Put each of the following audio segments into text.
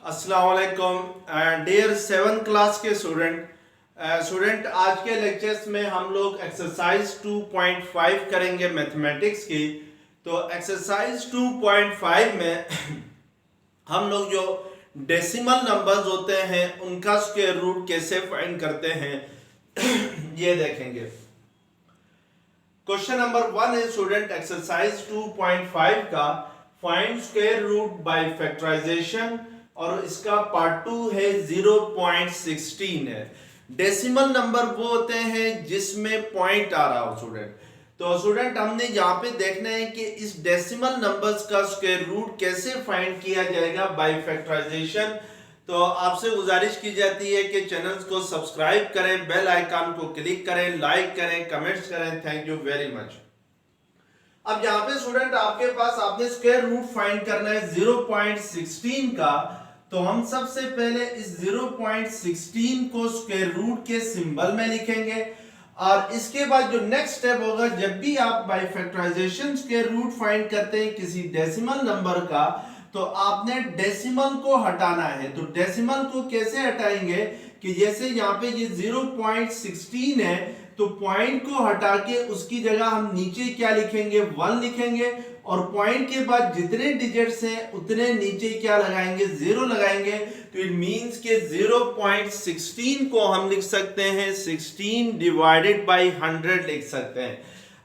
अस्सलाम वालेकुम dear 7th class के स्टूडेंट आज के लेक्चर्स में हम लोग एक्सरसाइज 2.5 करेंगे मैथमेटिक्स की। तो एक्सरसाइज 2.5 में हम लोग जो डेसिमल नंबर्स होते हैं उनका स्क्वायर रूट कैसे फाइंड करते हैं ये देखेंगे। क्वेश्चन नंबर 1 है स्टूडेंट एक्सरसाइज 2.5 का find square root by factorisation और इसका पार्ट 2 है 0.16 है। डेसिमल नंबर वो होते हैं जिसमें पॉइंट आ रहा हो स्टूडेंट। तो स्टूडेंट हमने यहाँ पे देखना है कि इस डेसिमल नंबर्स का स्क्वायर रूट कैसे फाइंड किया जाएगा बाय फैक्टराइजेशन। तो आपसे गुजारिश की जाती है कि चैनल्स को सब्सक्राइब करें, बेल आइकन को क्लिक करें, लाइक करें, कमेंट्स करें। Thank you very much. अब यहाँ पे स्टूडेंट आपके पास आपने स्क्वायर रूट फाइंड करना है 0.16 का। तो हम सबसे पहले इस 0.16 को स्क्वायर रूट के सिंबल में लिखेंगे और इसके बाद जो नेक्स्ट स्टेप होगा, जब भी आप by factorisation square root find करते हैं किसी डेसिमल नंबर का, तो आपने डेसिमल को हटाना है। तो डेसिमल को कैसे हटाएंगे कि जैसे यहाँ पे ये 0.16 है तो पॉइंट को हटा के उसकी जगह हम नीचे क्या लिखेंगे, 1 लिखेंगे और पॉइंट के बाद जितने डिजिट्स हैं उतने नीचे क्या लगाएंगे, 0 लगाएंगे। तो इट मींस के 0.16 को हम लिख सकते हैं 16 डिवाइडेड बाय 100 लिख सकते हैं।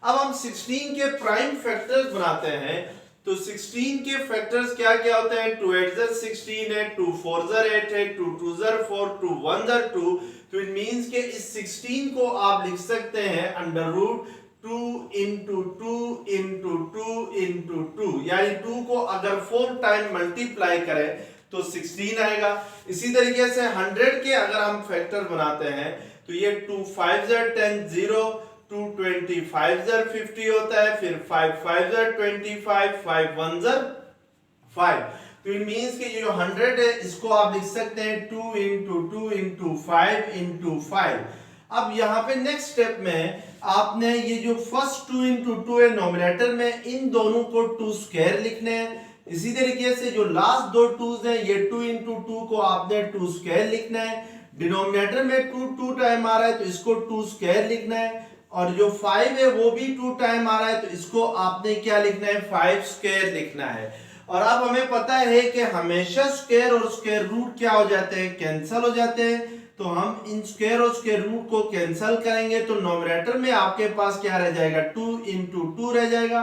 अब हम 16 के प्राइम फैक्टर्स बनाते हैं। तो 16 के फैक्टर्स क्या क्या होते हैं, 2 8 16 है, 2 4 8 है, 2 2 4, 2 1 2। तो इट मींस के इस 16 को आप लिख सकते हैं under root 2 into 2 into 2 into 2, यानी 2 को अगर 4 टाइम मल्टीप्लाई करें तो 16 आएगा। इसी तरीके से 100 के अगर हम फैक्टर बनाते हैं तो ये 2 5 10 0, 2 25 50 होता है, फिर 5 5 25, 5 1 5। तो इट मींस कि ये जो 100 है इसको आप लिख सकते हैं 2 इंटू 2 इंटू 5 इंटू 5। अब यहाँ पे नेक्स्ट स्टेप में आपने ये जो फर्स्ट 2 इंटू 2 है नोमिनेटर में, इन दोनों को 2 स्क्वायर लिखने हैं। इसी तरीके से जो लास्ट दो 2s हैं ये 2 इंटू 2 को आपने 2 स्क्वायर लिखना है। डिनोमिनेटर में 2 2 टाइम आ रहा है तो इसको 2 स्क्वायर लिखना है और जो 5 है वो भी 2 टाइम आ रहा है तो इसको आपने क्या लिखना है, 5 स्क्वायर लिखना है। और अब हमें पता है कि हमेशा स्क्वायर और स्क्वायर रूट क्या हो जाते हैं, कैंसिल हो जाते हैं। तो हम इन स्क्वायर और स्क्वायर रूट को कैंसिल करेंगे तो नोमिनेटर में आपके पास क्या रह जाएगा, 2 इंटू 2 रह जाएगा।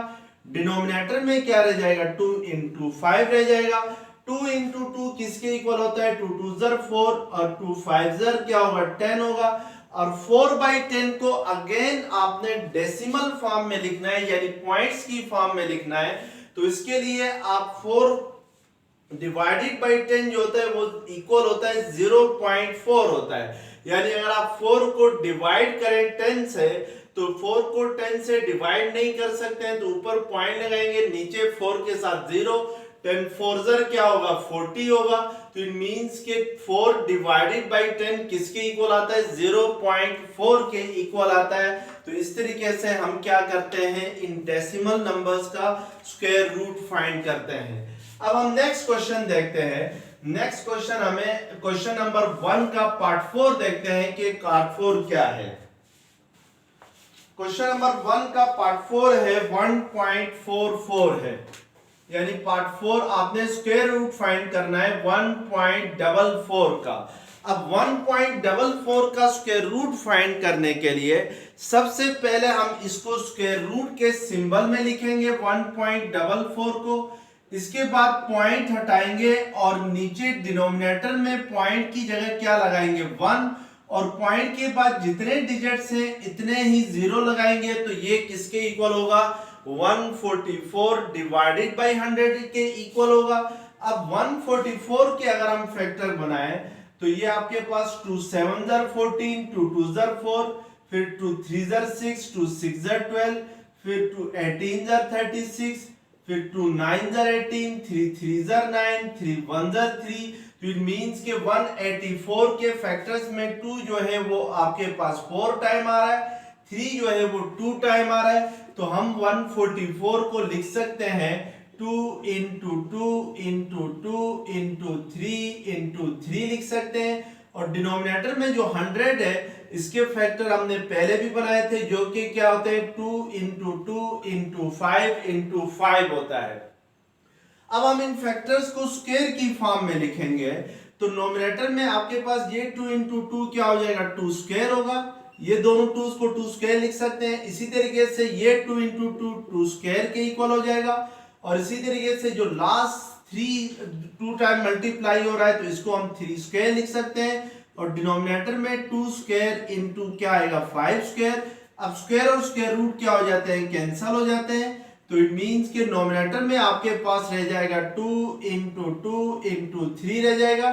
डिनोमिनेटर में क्या रह जाएगा, 2 इंटू 5 रह जाएगा। 2 इंटू 2 किसके इक्वल होता है, 2 2 4 और 2 5 क्या होगा, 10 होगा। और 4/10 को अगेन आपने डेसिमल फॉर्म में लिखना है, यानी पॉइंट्स की फॉर्म में लिखना है। तो इसके लिए आप 4 डिवाइडेड बाय 10 जो होता है वो इक्वल होता है 0.4 होता है। यानी अगर आप 4 को डिवाइड करें 10 से तो 4 को 10 से डिवाइड नहीं कर सकते हैं तो ऊपर पॉइंट लगाएंगे, नीचे 4 के साथ 0, 10 4 क्या होगा, 40 होगा। तो इट मींस के 4 डिवाइडेड बाय 10 किसके इक्वल आता है, 0.4 के इक्वल आता है। तो इस तरीके से हम क्या करते हैं, इन डेसिमल नंबर्स का स्क्वायर रूट फाइंड करते हैं। अब हम नेक्स्ट क्वेश्चन देखते हैं। नेक्स्ट क्वेश्चन हमें क्वेश्चन नंबर 1 का पार्ट 4 देखते हैं कि पार्ट 4 क्या है। क्वेश्चन नंबर 1 का पार्ट 4 है 1.44 है, यानी पार्ट 4 आपने स्क्वायर रूट फाइंड करना है 1.44 का। अब 1.44 का स्क्वायर रूट फाइंड करने के लिए सबसे पहले हम इसको स्क्वायर रूट के सिंबल में लिखेंगे 1.44 को। इसके बाद पॉइंट हटाएंगे और नीचे डिनोमिनेटर में पॉइंट की जगह क्या लगाएंगे, 1, और पॉइंट के बाद जितने डिजिट्स हैं इतने ही 0 लगाएंगे। तो ये किसके इक्वल होगा, 144 डिवाइडेड बाय 100 के इक्वल होगा। अब 144 के अगर हम फैक्टर बनाएं तो ये आपके पास 2 7 14, 2 2 4, फिर 2 3 6, 2 6 12, फिर 2 18 36, फिर 2 9 18, 3 3 9, 3 1 3। तो इट मींस के 184 के फैक्टर्स में 2 जो है वो आपके पास 4 टाइम आ रहा है, 3 जो है वो 2 टाइम आ रहा है। तो हम 144 को लिख सकते हैं 2 इंटू 2 इंटू 2 इंटू 3 लिख सकते हैं। और डिनोमिनेटर में जो 100 है इसके फैक्टर हमने पहले भी बनाए थे, जो कि क्या होते हैं 2 इंटू 2 इंटू 5 इंटू 5 होता है। अब हम इन फैक्टर्स को स्क्वायर की फॉर्म में लिखेंगे, तो नोमिनेटर में आपके पास ये 2 इंटू 2 क्या हो जाएगा 2 स्क्वायर होगा, ये दोनों 2 को 2 स्क्वायर लिख सकते हैं। इसी तरीके से ये 2 इंटू 2 2 स्क्वायर के इक्वल हो जाएगा। और इसी तरीके से जो लास्ट 3 2 टाइम मल्टीप्लाई हो रहा है तो इसको हम 3 स्क्वायर लिख सकते हैं। और डिनोमिनेटर में 2 स्क्वायर इंटू क्या आएगा 5 स्क्वायर। अब स्क्वायर और स्क्वायर रूट क्या हो जाते हैं कैंसिल हो जाते हैं, तो इट मींस के नोमिनेटर में आपके पास रह जाएगा 2 इंटू 2 इंटू 3 रह जाएगा।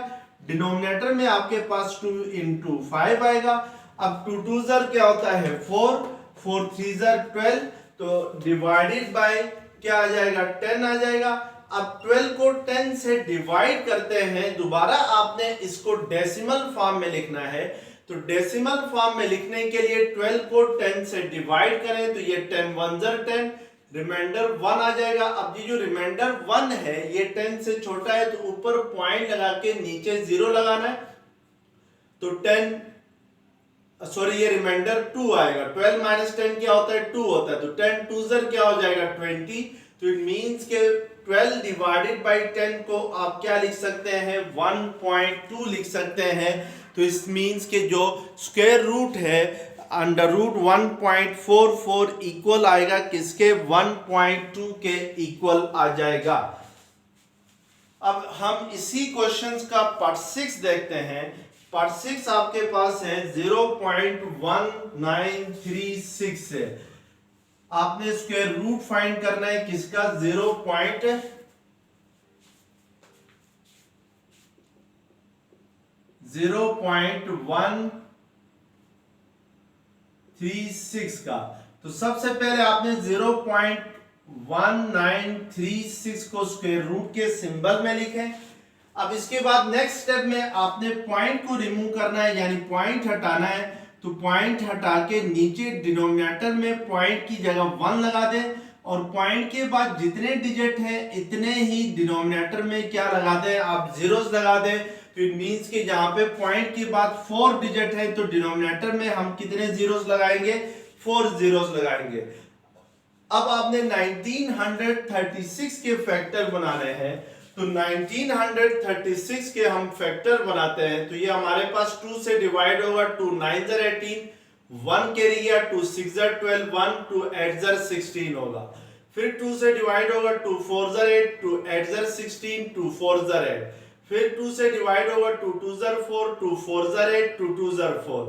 डिनोमिनेटर में आपके पास 2 इंटू 5 आएगा। अब 2 2 ज़र क्या होता है 4, 4 3 ज़र 12, तो डिवाइडेड बाय क्या आ जाएगा 10 आ जाएगा। अब 12 को 10 से डिवाइड करते हैं, दोबारा आपने इसको डेसिमल फॉर्म में लिखना है। तो डेसिमल फॉर्म में लिखने के लिए 12 को 10 से डिवाइड करें तो ये 10 1 ज़र 10, रिमाइंडर 1 आ जाएगा। अब ये जो रिमाइंडर 1 है ये 10 से छोटा है तो ऊपर पॉइंट लगा के नीचे 0 लगाना है, तो 10 सॉरी ये रिमाइंडर 2 आएगा। 12 माइनस 10 क्या होता है 2 होता है, तो 10 2 ज़र क्या हो जाएगा 20। तो इट मींस के 12 डिवाइडेड बाय 10 को आप क्या लिख सकते हैं 1.2 लिख सकते हैं। तो इस मींस के जो स्क्वायर रूट है अंडर रूट 1.44 इक्वल आएगा किसके 1.2 के इक्वल आ जाएगा। अब हम इसी क्वेश्चंस का पार्ट 6 देखते हैं। पार्ट 6 आपके पास है 0.1936 है। आपने स्क्वायर रूट फाइंड करना है किसका 0.136 का। तो सबसे पहले आपने 0.1936 को स्क्वायर रूट के सिंबल में लिखें। अब इसके बाद नेक्स्ट स्टेप में आपने पॉइंट को रिमूव करना है, यानी पॉइंट हटाना है। तो पॉइंट हटा के नीचे डिनोमिनेटर में पॉइंट की जगह 1 लगा दें, और पॉइंट के बाद जितने डिजिट हैं इतने ही डिनोमिनेटर में क्या लगा दें आप जीरोस लगा दें। तो इट मींस कि जहां पे पॉइंट के बाद 4 डिजिट है तो डिनोमिनेटर में हम कितने जीरोस लगाएंगे 4 जीरोस लगाएंगे। अब आपने 1936 के फैक्टर बनाने हैं, तो 1936 के हम फैक्टर बनाते हैं। तो ये हमारे पास 2 से डिवाइड होगा, 2 9 ज़र 18, 1 कैरी गया, 2 6 ज़र 12, 1 2 8 ज़र 16 होगा। फिर 2 से डिवाइड होगा, 2 4 ज़र 8, 2 8 ज़र 16, 2 4 ज़र 8। फिर 2 से डिवाइड होगा, 2 2 ज़र 4, 2 4 ज़र 8, 2 2 ज़र 4।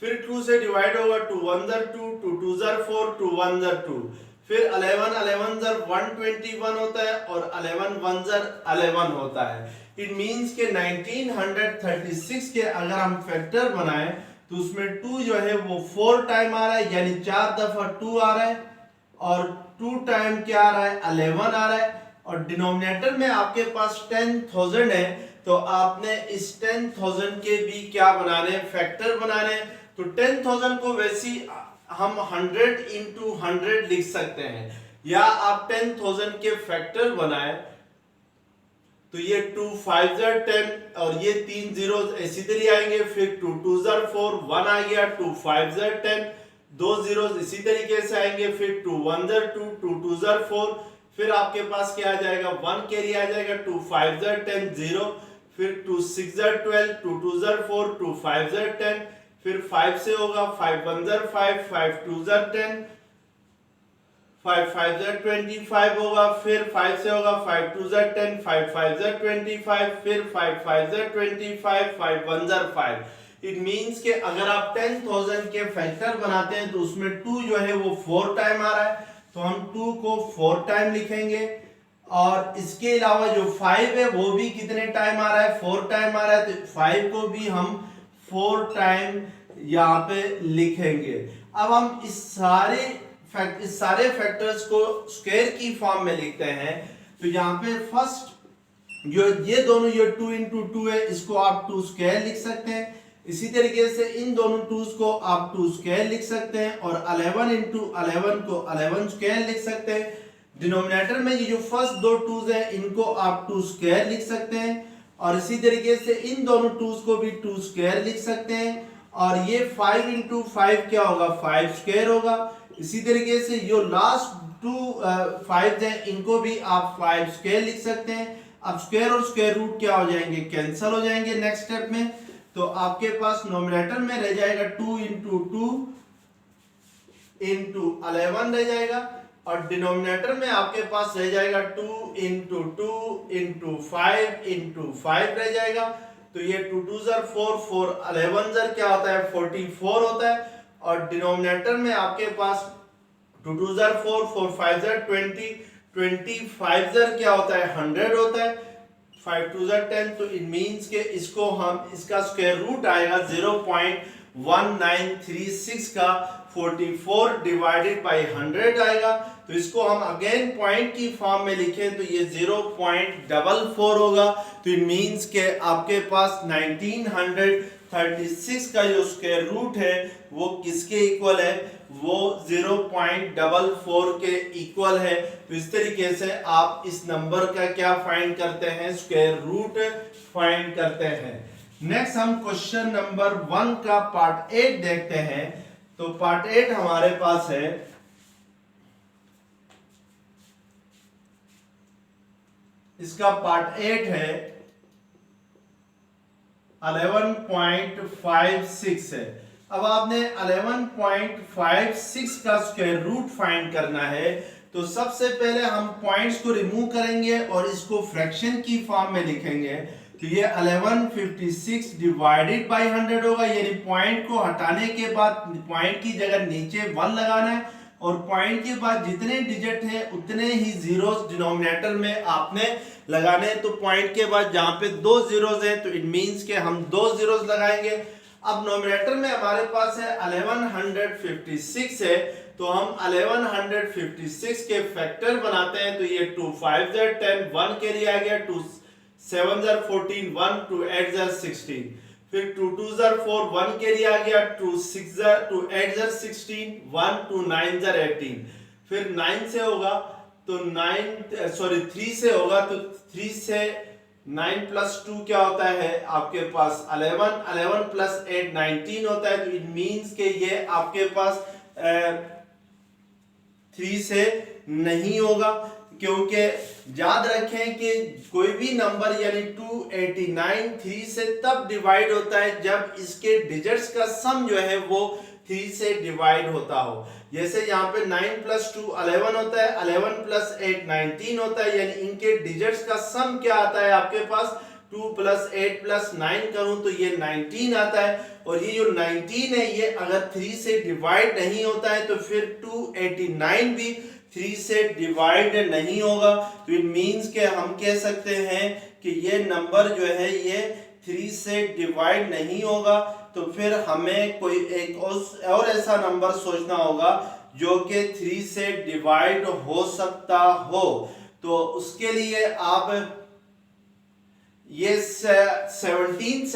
फिर 2 से डिवाइड होगा, 2 1 ज़र 2, 2 2 ज़र 4, 2 1 ज़र 2। फिर 11 11 ज़र 121 होता है और 11 1 ज़र 11 होता है। इट मींस के 1936 के अगर हम फैक्टर बनाएं तो उसमें 2 जो है वो 4 टाइम आ रहा है, यानी 4 दफा 2 आ रहा है, और 2 टाइम क्या आ रहा है 11 आ रहा है। और डिनोमिनेटर में आपके पास 10,000 है, तो आपने इस 10,000 के भी क्या बनाने फैक्टर बनाने। तो 10,000 को वैसी हम 100 इंटू 100 लिख सकते हैं, या आप 10,000 के फैक्टर बनाए तो ये 2 5 ज़र 10 और ये 3 जीरो इसी तरह आएंगे। फिर 2 2 ज़र 4, 1 आ गया, 2 5 ज़र 10, 2 जीरो इसी तरीके से आएंगे। फिर 2 1 ज़र 2, 2 2 ज़र 4, फिर आपके पास क्या आ जाएगा 1 कैरी आ जाएगा, 2 5 ज़र 10 0। फिर 2 6 ज़र 12, 2 2 ज़र 4, 2 5 ज़र 10। फिर 5 से होगा 5 1 ज़र 5, 5 2 ज़र 10, 5 5 ज़र 25 होगा। फिर 5 से होगा 5 2 ज़र 10, 5 5 ज़र 25, फिर 5 5 ज़र 25, 5 1 ज़र 5। इट मींस के अगर आप 10,000 के फैक्टर बनाते हैं तो उसमें 2 जो है वो 4 टाइम आ रहा है, तो हम 2 को 4 टाइम लिखेंगे। और इसके अलावा जो 5 है वो भी कितने टाइम आ रहा है 4 टाइम आ रहा है, तो 5 को भी हम 4 टाइम यहाँ पे लिखेंगे। अब हम इस सारे फैक्टर्स को स्क्वायर की फॉर्म में लिखते हैं। तो यहाँ पे फर्स्ट जो ये दोनों ये 2 इंटू 2 है, इसको आप 2 स्क्वायर लिख सकते हैं। इसी तरीके से इन दोनों 2's को आप 2 स्क्वायर लिख सकते हैं, और 11 इंटू 11 को 11 स्क्वायर लिख सकते हैं। डिनोमिनेटर में ये जो फर्स्ट दो टूज हैं इनको आप 2 स्क्वायर लिख सकते हैं, और इसी तरीके से इन दोनों टूज को भी 2 स्क्वायर लिख सकते हैं, और ये 5 इंटू 5 क्या होगा, 5 स्क्वायर होगा। इसी तरीके से जो लास्ट टू 5 हैं इनको भी आप 5 स्क्वायर लिख सकते हैं। अब स्क्वायर और स्क्वायर रूट क्या हो जाएंगे, कैंसिल हो जाएंगे नेक्स्ट स्टेप में। तो आपके पास नोमिनेटर में रह जाएगा 2 इंटू 2 इंटू 11 रह जाएगा, और डिनोमिनेटर में आपके पास रह जाएगा 2 इंटू 2 इंटू 5 इंटू 5 रह जाएगा। तो ये 2 2 ज़र 4, 4 11 ज़र क्या होता है, 44 होता है। और डिनोमिनेटर में आपके पास 2 2 ज़र 4, 4 5 ज़र 20, 25 ज़र क्या होता है, 100 होता है। 5 2 ज़र 10, तो इट मींस के इसको हम इसका स्क्वायर रूट आएगा 0.1936 का 44 डिवाइडेड बाय 100 आएगा। तो इसको हम अगेन पॉइंट की फॉर्म में लिखें तो ये 0.44 होगा। तो इट मींस के आपके पास 1936 का जो स्क्वायर रूट है वो किसके इक्वल है, वो 0.44 के इक्वल है। तो इस तरीके से आप इस नंबर का क्या फाइंड करते हैं, स्क्वायर रूट फाइंड करते हैं। नेक्स्ट हम क्वेश्चन नंबर 1 का पार्ट 8 देखते हैं। तो पार्ट 8 हमारे पास है, इसका पार्ट 8 है 11.56 है। अब आपने 11.56 का स्क्वायर रूट फाइंड करना है। तो सबसे पहले हम पॉइंट्स को रिमूव करेंगे और इसको फ्रैक्शन की फॉर्म में लिखेंगे। तो ये 1156 डिवाइडेड बाय 100 होगा, यानी पॉइंट को हटाने के बाद पॉइंट की जगह नीचे 1 लगाना है, और पॉइंट के बाद जितने डिजिट हैं उतने ही जीरोस डिनोमिनेटर में आपने लगाने हैं। तो पॉइंट के बाद जहां पे 2 जीरोस हैं तो इट मींस के हम 2 जीरोस लगाएंगे। अब नोमिनेटर में हमारे पास है 1156 है, तो हम 1156 के फैक्टर बनाते हैं। तो ये 2 5 ज़र 10, 1 के लिए आ गया, 2 7 ज़र 14, 1 2 8 ज़र 16, फिर 2 2 ज़र 4, 1 के लिए आ गया, 2 6 ज़र 2 8 ज़र 16, 1 2 9 ज़र 18, फिर 9 से होगा तो 3 से होगा, तो 3 से 9 प्लस 2 क्या होता है आपके पास 11, 11 प्लस 8 19 होता है। तो इट मींस के ये आपके पास 3 से नहीं होगा, क्योंकि याद रखें कि कोई भी नंबर यानी 289 3 से तब डिवाइड होता है जब इसके डिजिट्स का सम जो है वो 3 से डिवाइड होता हो। जैसे यहाँ पे 9 प्लस 2 11 होता है, 11 प्लस 8 19 होता है, यानी इनके डिजिट्स का सम क्या आता है आपके पास 2 प्लस 8 प्लस 9 करूं तो ये 19 आता है। और ये जो 19 है ये अगर 3 से डिवाइड नहीं होता है तो फिर 289 भी 3 से डिवाइड नहीं होगा। तो इट मींस के हम कह सकते हैं कि ये नंबर जो है ये 3 से डिवाइड नहीं होगा। तो फिर हमें कोई एक और ऐसा नंबर सोचना होगा जो कि 3 से डिवाइड हो सकता हो। तो उसके लिए आप ये 17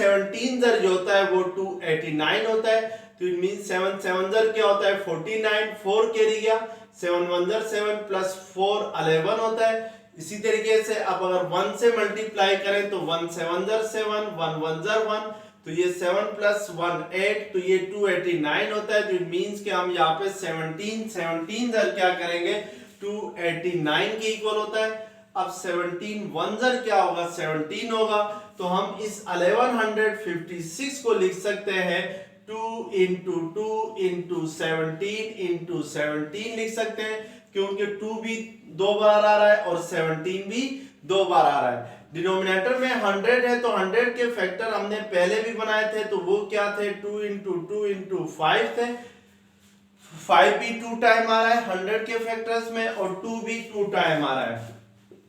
ज़र जो होता है वो 289 होता है। तो इट मीन 7 7 ज़र क्या होता है 49, 4 कैरी गया, 7 1 ज़र 7 प्लस 4 11 होता है। इसी तरीके से अब अगर 1 से मल्टीप्लाई करें तो 1 7 ज़र 7, 1 1 ज़र 1, तो ये 7 प्लस 1 8, तो ये 289 होता है। तो इट मींस कि हम यहाँ पे 17 ज़र क्या करेंगे 289 के इक्वल होता है। अब 17 1 ज़र क्या होगा 17 होगा। तो हम इस 1156 को लिख सकते हैं 2 इंटू 2 इंटू 17 इंटू 17 लिख सकते हैं, क्योंकि 2 भी 2 बार आ रहा है और 17 भी 2 बार आ रहा है। डिनोमिनेटर में 100 है तो 100 के फैक्टर हमने पहले भी बनाए थे, तो वो क्या थे 2 इंटू 2 इंटू 5 थे। 5 भी 2 टाइम आ रहा है 100 के फैक्टर्स में, और 2 भी 2 टाइम आ रहा है।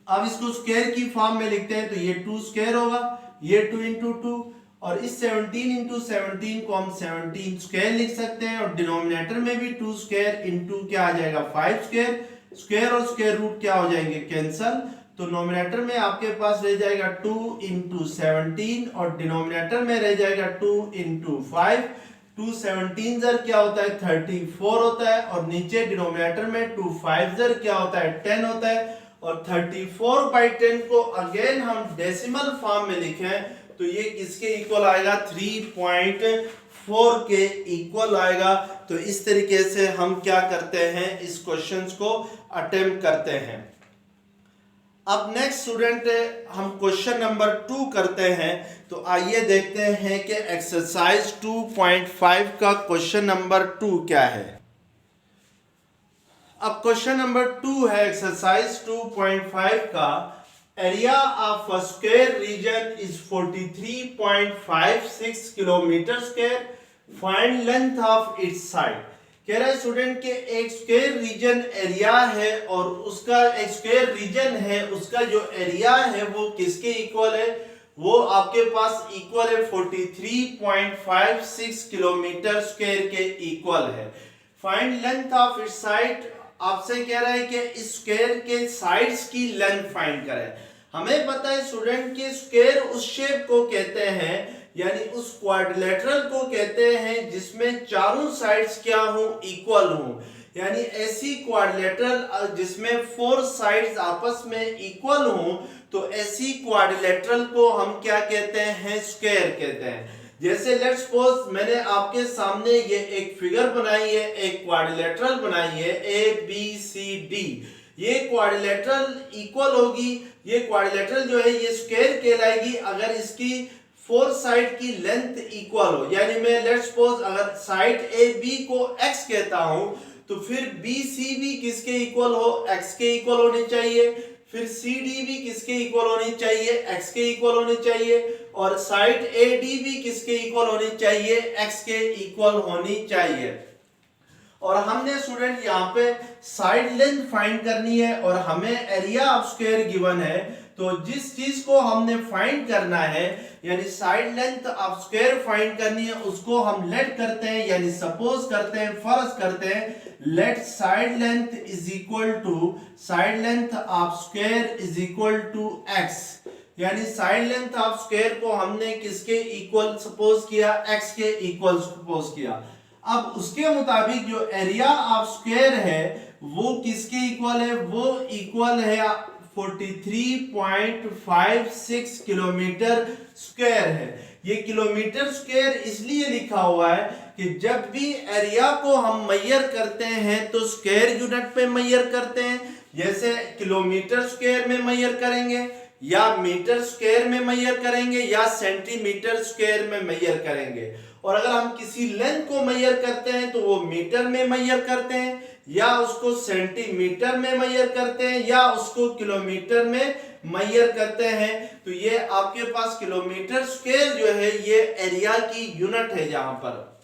अब इसको स्क्वायर की फॉर्म में लिखते हैं तो ये 2 स्क्वायर होगा, ये 2 इंटू 2, और इस 17 इंटू 17 को हम 17 स्क्वायर लिख सकते हैं। और डिनोमिनेटर में भी 2 स्क्वायर इंटू क्या आ जाएगा 5 स्क्वायर, स्क्वायर और स्क्वायर रूट क्या हो जाएंगे कैंसल। तो नोमिनेटर में आपके पास रह जाएगा 2 इंटू 17 और डिनोमिनेटर में रह जाएगा 2 इंटू 5। 2 17 जर क्या होता है 34 होता है, और नीचे डिनोमिनेटर में 2 5 जर क्या होता है 10 होता है, और 34/10 को अगेन हम डेसिमल फॉर्म में लिखें तो ये किसके इक्वल आएगा 3.4 के इक्वल आएगा। तो इस तरीके से हम क्या करते हैं इस क्वेश्चंस को अटेम्प्ट करते हैं। अब नेक्स्ट स्टूडेंट हम क्वेश्चन नंबर 2 करते हैं। तो आइए देखते हैं कि एक्सरसाइज 2.5 का क्वेश्चन नंबर 2 क्या है। अब क्वेश्चन नंबर 2 है एक्सरसाइज 2.5 का, area of a square region is 43.56 kilometre square, find length of its side. कह रहा है स्टूडेंट के एक स्क्वायर रीजन एरिया है और उसका एक स्क्वायर रीजन है, उसका जो एरिया है वो किसके इक्वल है, वो आपके पास इक्वल है 43.56 किलोमीटर स्क्वायर के इक्वल है। Find length of its side, आपसे कह रहा है कि इस स्क्वायर के साइड्स की लेंथ फाइंड करें। हमें पता है स्टूडेंट कि स्क्वायर उस शेप को कहते हैं, यानी उस क्वाड्रिलेटरल को कहते हैं जिसमें चारों साइड्स क्या हो इक्वल हो, यानी ऐसी क्वाड्रिलेटरल जिसमें 4 साइड्स आपस में इक्वल हो, तो ऐसी क्वाड्रिलेटरल को हम क्या कहते हैं स्क्वायर कहते हैं। जैसे लेट्स सपोज मैंने आपके सामने ये एक फिगर बनाई है, एक क्वाड्रिलेटरल बनाई है ABCD, ये क्वाड्रिलेटरल इक्वल होगी, ये क्वाड्रिलेटरल जो है ये स्क्वायर कहलाएगी अगर इसकी 4 साइड की लेंथ इक्वल हो। यानी मैं लेट्स सपोज अगर साइड AB को x कहता हूं तो फिर BCB किसके इक्वल हो, x के इक्वल होनी चाहिए, फिर CD भी किसके इक्वल होनी चाहिए, x के इक्वल होनी चाहिए, और साइड AD भी किसके इक्वल होनी चाहिए, x के इक्वल होनी चाहिए। और हमने स्टूडेंट यहाँ पे साइड लेंथ फाइंड करनी है और हमें एरिया ऑफ स्क्वायर गिवन है। तो जिस चीज को हमने फाइंड करना है यानी side length of square find करनी है, उसको हम लेट करते हैं, यानी सपोज करते हैं, फर्ज करते हैं, let side length is equal to side length of square is equal to x, यानी साइड लेंथ ऑफ स्क्वायर को हमने किसके इक्वल सपोज किया, x के इक्वल सपोज किया। अब उसके मुताबिक जो एरिया ऑफ स्क्वायर है वो किसके इक्वल है, वो इक्वल है 43.56 किलोमीटर स्क्वायर है। ये किलोमीटर स्क्वायर इसलिए लिखा हुआ है कि जब भी एरिया को हम मेजर करते हैं तो स्क्वायर यूनिट पे मेजर करते हैं, जैसे किलोमीटर स्क्वायर में मेजर करेंगे या मीटर स्क्वायर में मेजर करेंगे या सेंटीमीटर स्क्वायर में मेजर करेंगे। और अगर हम किसी लेंथ को मेजर करते हैं तो वो मीटर में मेजर करते हैं या उसको सेंटीमीटर में मेजर करते हैं या उसको किलोमीटर में मेजर करते हैं। तो ये आपके पास किलोमीटर स्क्वायर जो है ये एरिया की यूनिट है यहाँ पर।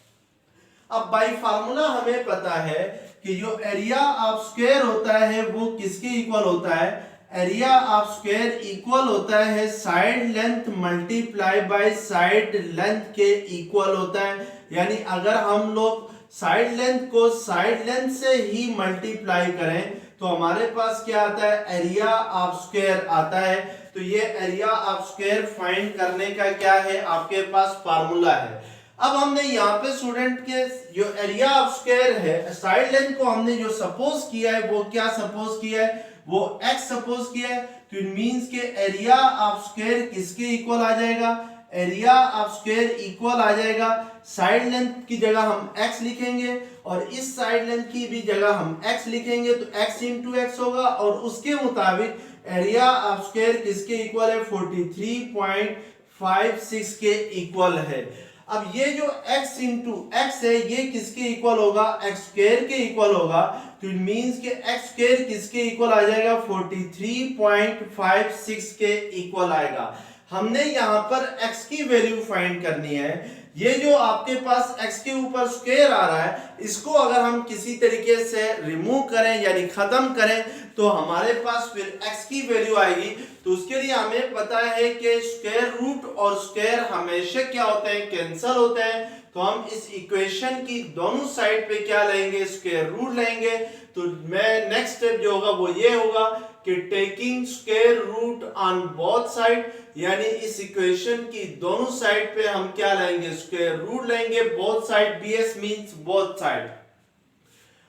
अब बाय फार्मूला हमें पता है कि जो एरिया ऑफ स्क्वायर होता है वो किसके इक्वल होता है, एरिया ऑफ स्क्वायर इक्वल होता है side length multiply by side length के इक्वल होता है। यानी अगर हम लोग साइड लेंथ को साइड लेंथ से ही मल्टीप्लाई करें तो हमारे पास क्या आता है, एरिया ऑफ स्क्वायर आता है। तो ये एरिया ऑफ स्क्वायर फाइंड करने का क्या है आपके पास फार्मूला है। अब हमने यहाँ पे स्टूडेंट के जो एरिया ऑफ स्क्वायर है साइड लेंथ को हमने जो सपोज किया है वो क्या सपोज किया है, वो x सपोज किया है। तो इट मींस के एरिया ऑफ स्क्वायर किसके इक्वल आ जाएगा, एरिया ऑफ स्क्वायर इक्वल आ जाएगा, साइड लेंथ की जगह हम x लिखेंगे और इस साइड लेंथ की भी जगह हम x लिखेंगे तो x इंटू x होगा, और उसके मुताबिक एरिया ऑफ स्क्वायर किसके इक्वल है 43.56 के इक्वल है। अब ये जो x इंटू x है ये किसके इक्वल होगा, x स्क्वायर के इक्वल होगा। तो इट मींस के x स्क्वायर किसके इक्वल आ जाएगा 43.56 के इक्वल आएगा। हमने यहाँ पर x की वैल्यू फाइंड करनी है। ये जो आपके पास x के ऊपर स्क्वायर आ रहा है इसको अगर हम किसी तरीके से रिमूव करें यानी खत्म करें तो हमारे पास फिर x की वैल्यू आएगी। तो उसके लिए हमें पता है कि स्क्वायर रूट और स्क्वायर हमेशा क्या होते हैं, कैंसल होते हैं। तो हम इस इक्वेशन की दोनों साइड पे क्या लेंगे, स्क्वायर रूट लेंगे। तो मैं नेक्स्ट स्टेप जो होगा वो ये होगा कि taking square root on both side, यानी इस इक्वेशन की दोनों साइड पे हम क्या लेंगे, स्क्वायर रूट लेंगे, both side, bs means both side.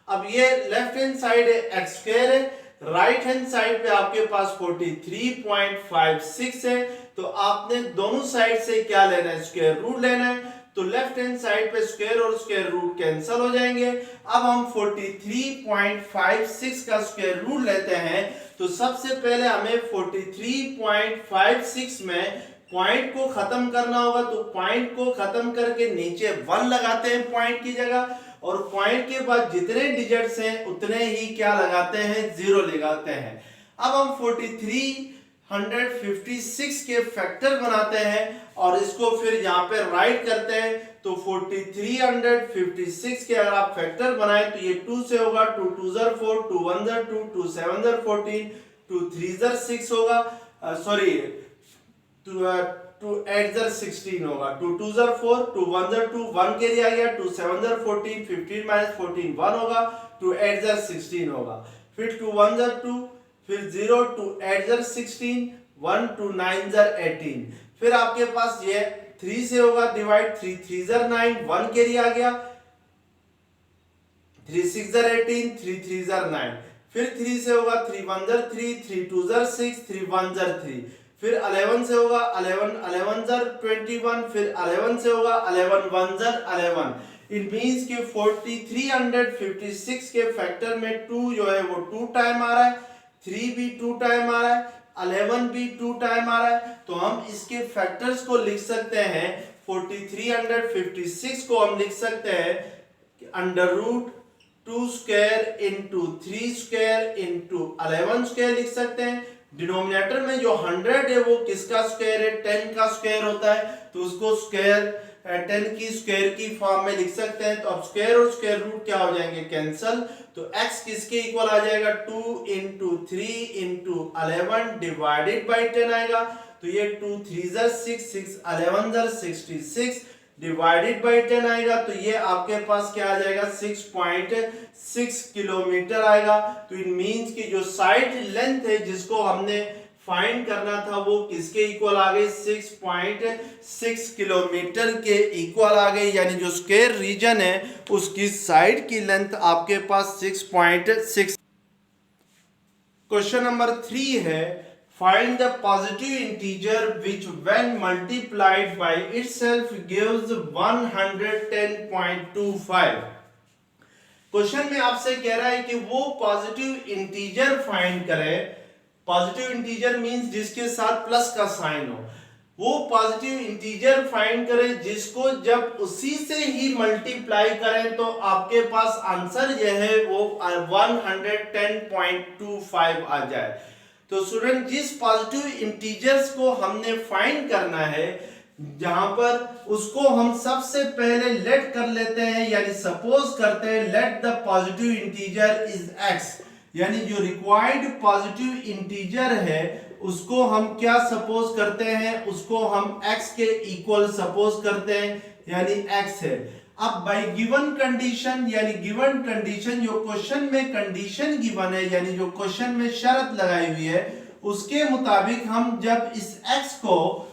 अब ये लेफ्ट हैंड साइड है x स्क्वायर है, राइट हैंड साइड पे आपके पास 43.56 है, तो आपने दोनों साइड से क्या लेना है, स्क्वायर रूट लेना है। तो लेफ्ट हैंड साइड पे स्क्वायर और स्क्वायर रूट कैंसिल हो जाएंगे। अब हम 43.56 का स्क्वायर रूट लेते हैं, तो सबसे पहले हमें 43.56 में पॉइंट को खत्म करना होगा, तो पॉइंट को खत्म करके नीचे 1 लगाते हैं पॉइंट की जगह, और पॉइंट के बाद जितने डिजिट्स हैं उतने ही क्या लगाते हैं, 0 लगाते हैं। अब हम 4356 के फैक्टर बनाते हैं और इसको फिर यहाँ पे राइट करते हैं। तो 4356 के अगर आप फैक्टर बनाए तो ये 2 से होगा, 2 2 4, 2 1 2, 2 7 14, 2 3 6 होगा, सॉरी 2 8 16 होगा, 2 2 4, 2 1 2, 1 कैरी आ गया, 2 7 14, 15 माइनस 14 1 होगा, 2 8 16 होगा, फिर 2 1 2, फिर 0, 2 8 16, 1 2 9 18, फिर आपके पास ये 3 से होगा डिवाइड, 3 3 9, 1 कैरी आ गया, 3 6 18, 3 3 9, फिर 3 से होगा 3 1 3, 3 2 6, 3 1 3, फिर 11 से होगा 11 11 21, फिर 11 से होगा 11 1 11। इट मींस कि 4356 के फैक्टर में 2 जो है वो 2 टाइम आ रहा है, 3 भी 2 टाइम आ रहा है, 11 भी 2 टाइम आ रहा है। तो हम इसके फैक्टर्स को लिख सकते हैं, 4356 को हम लिख सकते हैं under root 2 square into 3 square into 11 square लिख सकते हैं। डिनोमिनेटर में जो 100 है वो किसका स्क्वायर है, 10 का स्क्वायर होता है, तो उसको स्क्वायर 10 की स्क्वायर की फॉर्म में लिख सकते हैं। तो अब स्क्वायर और स्क्वायर रूट क्या हो जाएंगे, कैंसल। तो x किसके इक्वल आ जाएगा, 2 इंटू 3 इंटू 11 डिवाइडेड बाई 10 आएगा। तो ये 2 3 6, 6 11 66 डिवाइडेड बाई 10 आएगा। तो ये आपके पास क्या आ जाएगा, 6.6 किलोमीटर आएगा। तो इट मींस कि जो साइड लेंथ है जिसको हमने फाइंड करना था वो किसके इक्वल आ गई, 6.6 किलोमीटर के इक्वल आ गई, यानी जो स्क्वायर रीजन है उसकी साइड की लेंथ आपके पास 6.6। क्वेश्चन नंबर 3 है, find the positive integer which when multiplied by itself gives 110.25। Question में आपसे कह रहा है कि वो पॉजिटिव इंटीजर फाइंड करे। पॉजिटिव इंटीजर मींस जिसके साथ प्लस का साइन हो, वो पॉजिटिव इंटीजर फाइंड करें जिसको जब उसी से ही मल्टीप्लाई करें तो आपके पास आंसर यह है वो 110.25 आ जाए। तो स्टूडेंट जिस पॉजिटिव इंटीजर्स को हमने फाइंड करना है, जहां पर उसको हम सबसे पहले लेट कर लेते हैं, यानी सपोज करते हैं let the positive integer is x, यानी जो रिक्वायर्ड पॉजिटिव इंटीजर है उसको हम क्या सपोज करते हैं, उसको हम x के इक्वल सपोज करते हैं, यानी x है। अब बाय गिवन कंडीशन, यानी गिवन कंडीशन जो क्वेश्चन में कंडीशन गिवन है, यानी जो क्वेश्चन में शर्त लगाई हुई है उसके मुताबिक हम जब इस x को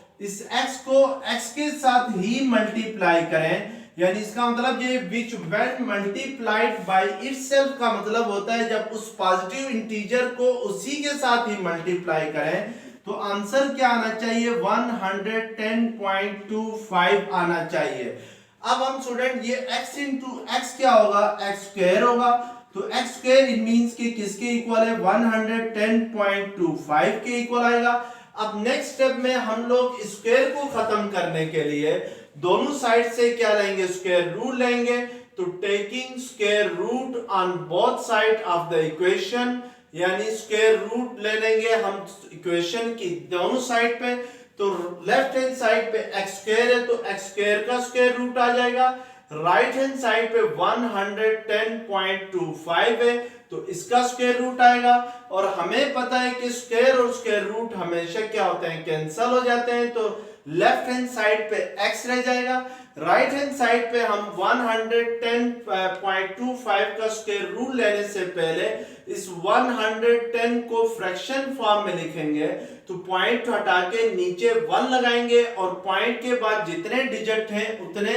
x के साथ ही मल्टीप्लाई करें, यानी इसका मतलब ये which when multiplied by itself का मतलब होता है जब उस पॉजिटिव इंटीजर को उसी के साथ ही मल्टीप्लाई करें, तो आंसर क्या आना चाहिए, 110.25 आना चाहिए। अब हम स्टूडेंट ये x इंटू एक्स क्या होगा, x स्क्वायर होगा। तो x स्क्वायर इट मींस कि किसके इक्वल है, 110.25 के इक्वल आएगा। अब नेक्स्ट स्टेप में हम लोग स्क्वायर को खत्म करने के लिए दोनों साइड से क्या लेंगे, स्क्वायर रूट लेंगे। तो taking square root on both side of the equation, यानी स्क्वायर रूट ले लेंगे हम इक्वेशन की दोनों साइड पे। तो लेफ्ट हैंड साइड पे x स्क्वायर है तो x स्क्वायर का स्क्वायर रूट आ जाएगा, राइट हैंड साइड पे 110.25 है तो इसका स्क्वायर रूट आएगा। और हमें पता है कि स्क्वायर और स्क्वायर रूट हमेशा क्या होते हैं, कैंसिल हो जाते हैं। तो लेफ्ट हैंड साइड पे x रह जाएगा, राइट हैंड साइड पे हम 110.25 का स्क्वायर रूट लेने से पहले इस 110 को फ्रैक्शन फॉर्म में लिखेंगे, तो पॉइंट हटा के नीचे 1 लगाएंगे और पॉइंट के बाद जितने डिजिट हैं उतने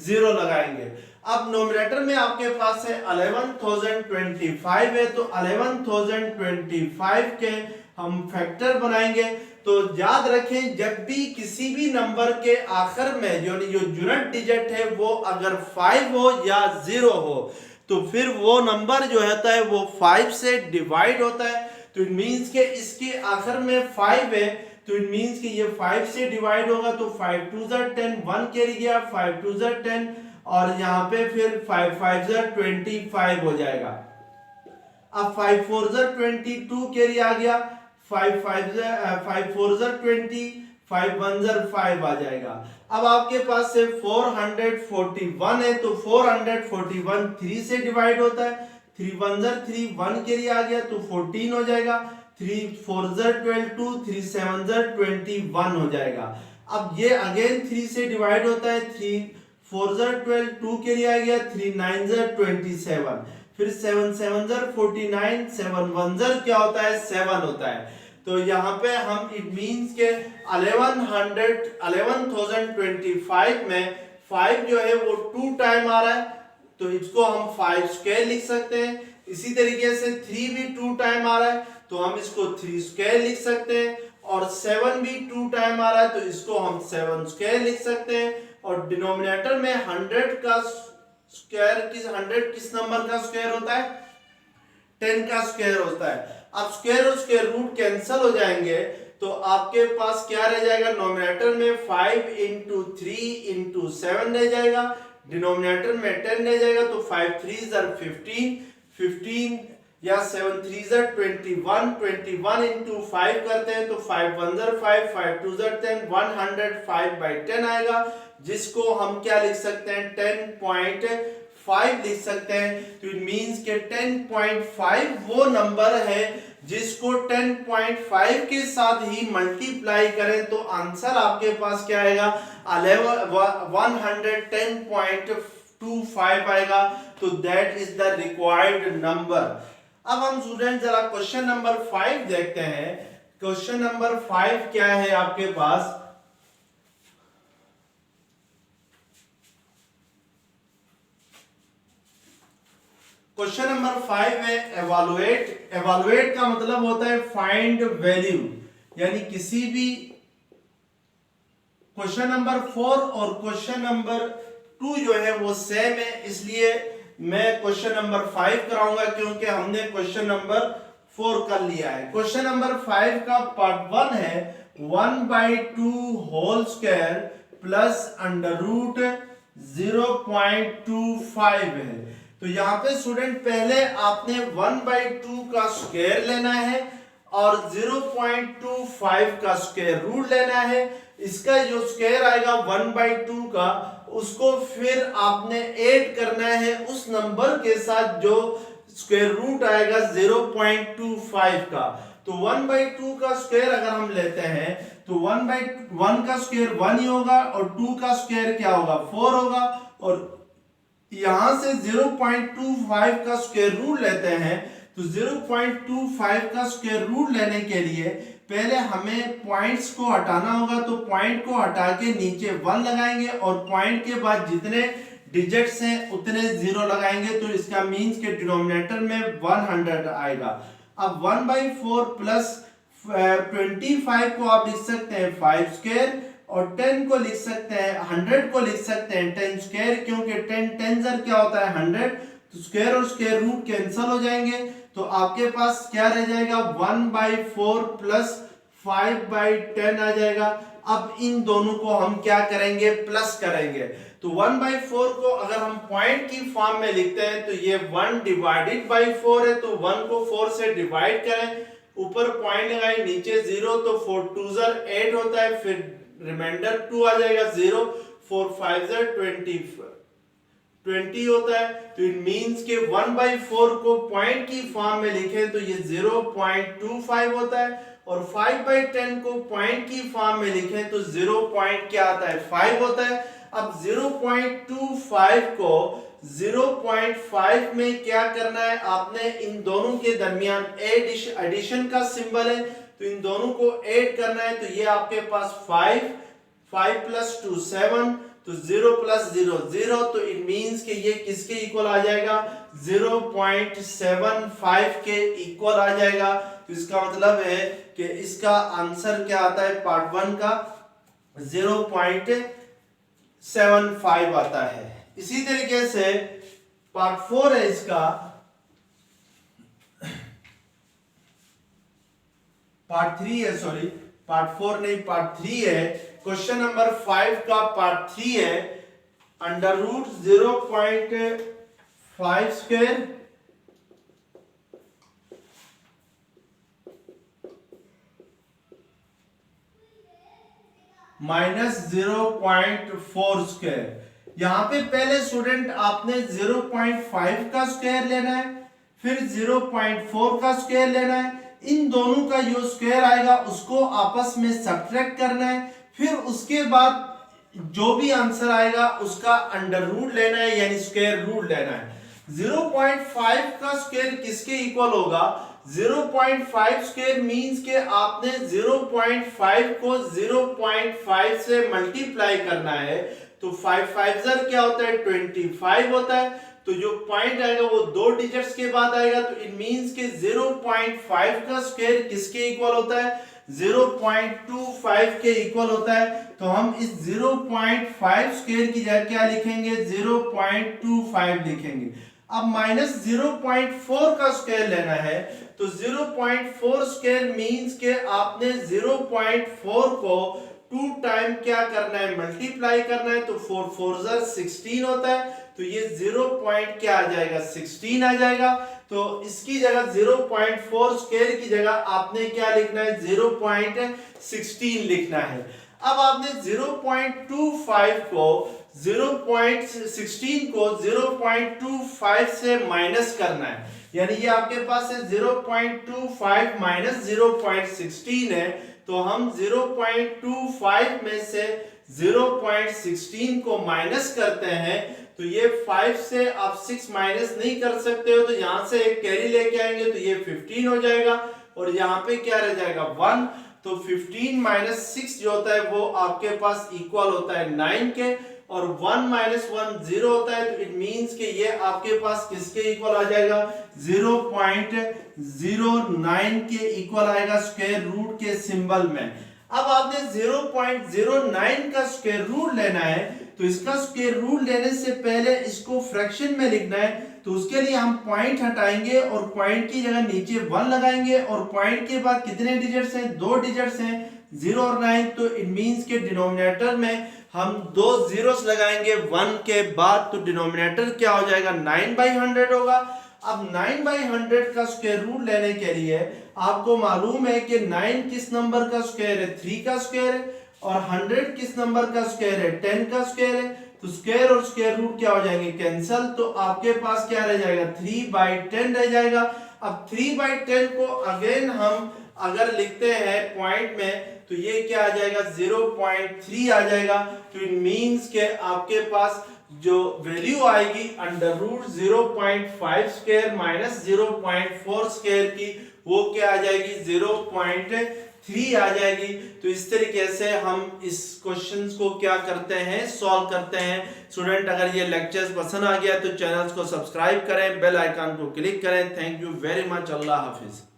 0 लगाएंगे। अब नोमिनेटर में आपके पास है 11025 है, तो 11025 के हम फैक्टर बनाएंगे। तो याद रखें, जब भी किसी भी नंबर के आखिर में जो यूनिट डिजिट है वो अगर 5 हो या 0 हो, तो फिर वो नंबर जो होता है वो 5 से डिवाइड होता है। तो इट मींस के इसके आखिर में 5 है, तो इट मींस कि ये 5 से डिवाइड होगा, तो 5 2 10, 1 कैरी गया, 5 2 10, और यहाँ पे फिर 5 5 25 हो जाएगा। अब 5 4 22 कैरी आ गया, 5 4 20, 5 1 5 आ जाएगा। अब आपके पास से 441 है, तो 441 3 से डिवाइड होता है, 3 1 3, 1 के लिए आ गया तो 14 हो जाएगा, 3 4 12 2, 3 7 21 हो जाएगा। अब ये अगेन 3 से डिवाइड होता है, 3 4 12, 2 के लिए आ गया, 3 9 27, फिर 7 7 49, 7 1 क्या होता है 7 होता है। तो यहाँ पे हम इट मींस के 1125 में 5 जो है वो 2 टाइम आ रहा है, तो इसको हम 5 स्क्वायर लिख सकते हैं। इसी तरीके से 3 भी 2 टाइम आ रहा है, तो हम इसको 3 स्क्वायर लिख सकते हैं, और 7 भी 2 टाइम आ रहा है, तो इसको हम 7 स्क्वायर लिख सकते हैं। और डिनोमिनेटर में 100 का स्क्वायर 100 किस नंबर का स्क्वायर होता है 10 का स्क्वायर होता है। अब स्क्वायर और स्क्वायर रूट कैंसिल हो जाएंगे, तो आपके पास क्या रह जाएगा, नोमिनेटर में 5 × 3 × 7 रह जाएगा, डिनोमिनेटर में 10 रह जाएगा, तो 5 3 15, 15 या 7 3 21, 21 × 5 करते हैं तो 5 1 5, 5 2 10, 105/10 आएगा, जिसको हम क्या लिख सकते हैं 10.5 लिख सकते हैं। तो इट मींस के 10.5 वो नंबर है जिसको 10.5 के साथ ही मल्टीप्लाई करें तो आंसर आपके पास क्या आएगा 110.25 आएगा। तो that is the required number. अब हम स्टूडेंट जरा क्वेश्चन नंबर 5 देखते हैं। क्वेश्चन नंबर 5 क्या है आपके पास, क्वेश्चन नंबर 5 है एवैल्यूएट। एवैल्यूएट का मतलब होता है फाइंड वैल्यू, यानी किसी भी क्वेश्चन नंबर 4 और क्वेश्चन नंबर 2 जो है वो सेम है, इसलिए मैं क्वेश्चन नंबर 5 कराऊंगा क्योंकि हमने क्वेश्चन नंबर 4 कर लिया है। क्वेश्चन नंबर 5 का पार्ट 1 है 1/2 होल स्क्वायर प्लस √0.25 है। तो यहाँ पे स्टूडेंट पहले आपने 1/2 का स्क्वायर लेना है और 0.25 का स्क्वायर रूट लेना है। इसका जो स्क्वायर आएगा 1/2 का, उसको फिर आपने ऐड करना है उस नंबर के साथ जो स्क्वायर रूट आएगा 0.25 का। तो 1/2 का स्क्वायर अगर हम लेते हैं तो 1/1 का स्क्वायर 1 ही होगा और 2 का स्क्वायर क्या होगा 4 होगा, और यहां से 0.25 का स्क्वायर रूट लेते हैं। तो 0.25 का स्क्वायर रूट लेने के लिए पहले हमें पॉइंट्स को हटाना होगा, तो पॉइंट को हटा के नीचे 1 लगाएंगे और पॉइंट के बाद जितने डिजिट्स हैं उतने 0 लगाएंगे, तो इसका मींस के डिनोमिनेटर में 100 आएगा। अब 1/4 प्लस 25 को आप लिख सकते हैं 5 स्क्वायर, और 10 को लिख सकते हैं 100 को लिख सकते हैं 10 स्क्वायर, क्योंकि 10 क्या होता है 100, तो स्क्वायर और स्क्वायर रूट कैंसिल हो जाएंगे। तो आपके पास क्या रह जाएगा 1/4 प्लस 5/10 आ जाएगा। अब इन दोनों को हम क्या करेंगे प्लस करेंगे। तो 1/4 को अगर हम पॉइंट की फॉर्म में लिखते हैं तो ये 1/4 है, तो 1 को 4 से डिवाइड करें, ऊपर पॉइंट लगाए नीचे 0, तो 4 2 8 होता है, फिर रिमाइंडर 2 आ जाएगा 0, 4 5 20, 20 होता है। तो इट मींस के 1/4 को पॉइंट की फॉर्म में लिखें तो ये 0.25 होता है, और 5/10 को पॉइंट की फॉर्म में लिखें तो 0. क्या आता है 5 होता है। अब 0.25 को 0.5 में क्या करना है, आपने इन दोनों के दरमियान एडिशन का सिंबल है, तो इन दोनों को ऐड करना है। तो ये आपके पास 5 + 2 7, तो 0 + 0 0, तो इट मींस कि ये किसके इक्वल आ जाएगा 0.75 के इक्वल आ जाएगा। तो इसका मतलब है कि इसका आंसर क्या आता है पार्ट 1 का 0.75 आता है। इसी तरीके से पार्ट 4 है इसका, पार्ट 3 है, सॉरी पार्ट 4 नहीं पार्ट 3 है। क्वेश्चन नंबर 5 का पार्ट 3 है, √0.5² -0.4²। यहां पे पहले स्टूडेंट आपने 0.5 का स्क्वायर लेना है, फिर 0.4 का स्क्वायर लेना है, इन दोनों का जो स्क्वायर आएगा उसको आपस में सब्ट्रैक्ट करना है, फिर उसके बाद जो भी आंसर आएगा उसका अंडर रूट लेना है, यानी स्क्वायर रूट लेना है। 0.5 का स्क्वायर किसके इक्वल होगा, 0.5 स्क्वायर मींस के आपने 0.5 को 0.5 से मल्टीप्लाई करना है, तो 5 5 क्या होता है 25 होता है। तो जो पॉइंट आएगा वो 2 डिजिट्स के बाद आएगा, तो इट मींस के 0.5 का स्क्वायर किसके इक्वल होता है 0.25 के इक्वल होता है। तो हम इस 0.5 स्क्वायर की जगह क्या लिखेंगे 0.25 लिखेंगे। अब -0.4 का स्क्वायर लेना है, तो 0.4 स्क्वायर मींस के आपने 0.4 को 2 टाइम क्या करना है मल्टीप्लाई करना है, तो 4 4 16 होता है। तो ये 0. क्या आ जाएगा 16 आ जाएगा। तो इसकी जगह 0.4 स्क्वायर की जगह आपने क्या लिखना है 0.16 लिखना है। अब आपने 0.25 को 0.16 को 0.25 से माइनस करना है, यानी ये आपके पास है 0.25 - 0.16 है। तो हम 0.25 में से 0.16 को माइनस करते हैं, तो ये 5 से आप 6 माइनस नहीं कर सकते हो, तो यहां से एक कैरी लेके आएंगे तो ये 15 हो जाएगा, और यहाँ पे क्या रह जाएगा 1। तो 15 - 6 जो होता है वो आपके पास इक्वल होता है 9 के, और 1 - 1 0 होता है। तो इट मींस कि ये आपके पास किसके इक्वल आ जाएगा 0.09 के इक्वल आएगा स्क्वायर रूट के सिंबल में। अब आपने 0.09 का स्क्वायर रूट लेना है, तो इसका स्क्वायर रूट लेने से पहले इसको फ्रैक्शन में लिखना है, तो उसके लिए हम पॉइंट हटाएंगे और पॉइंट की जगह नीचे 1 लगाएंगे, और पॉइंट के बाद कितने डिजिट्स हैं 2 डिजिट्स हैं 0 और 9। तो इट मींस के डिनोमिनेटर में हम 2 zeros लगाएंगे 1 के बाद, तो डिनोमिनेटर क्या हो जाएगा 9/100 होगा। अब 9/100 का स्क्वायर रूट लेने के लिए आपको मालूम है कि 9 किस नंबर का स्क्वायर है 3 का स्क्वायर है, और 100 किस नंबर का स्क्वायर है 10 का स्क्वायर है। तो स्क्वायर और स्क्वायर रूट क्या हो जाएंगे कैंसल, तो आपके पास क्या रह जाएगा 3/10 रह जाएगा। अब 3/10 को अगेन हम अगर लिखते हैं पॉइंट में, तो ये क्या आ जाएगा 0.3 आ जाएगा। तो इट मींस के आपके पास जो वैल्यू आएगी under root 0.5 square minus 0.4 square की, वो क्या आ जाएगी 0.3 आ जाएगी। तो इस तरीके से हम इस क्वेश्चंस को क्या करते हैं सॉल्व करते हैं। स्टूडेंट अगर ये लेक्चर्स पसंद आ गया तो चैनल्स को सब्सक्राइब करें, बेल आइकन को क्लिक करें। Thank you very much. Allah Hafiz.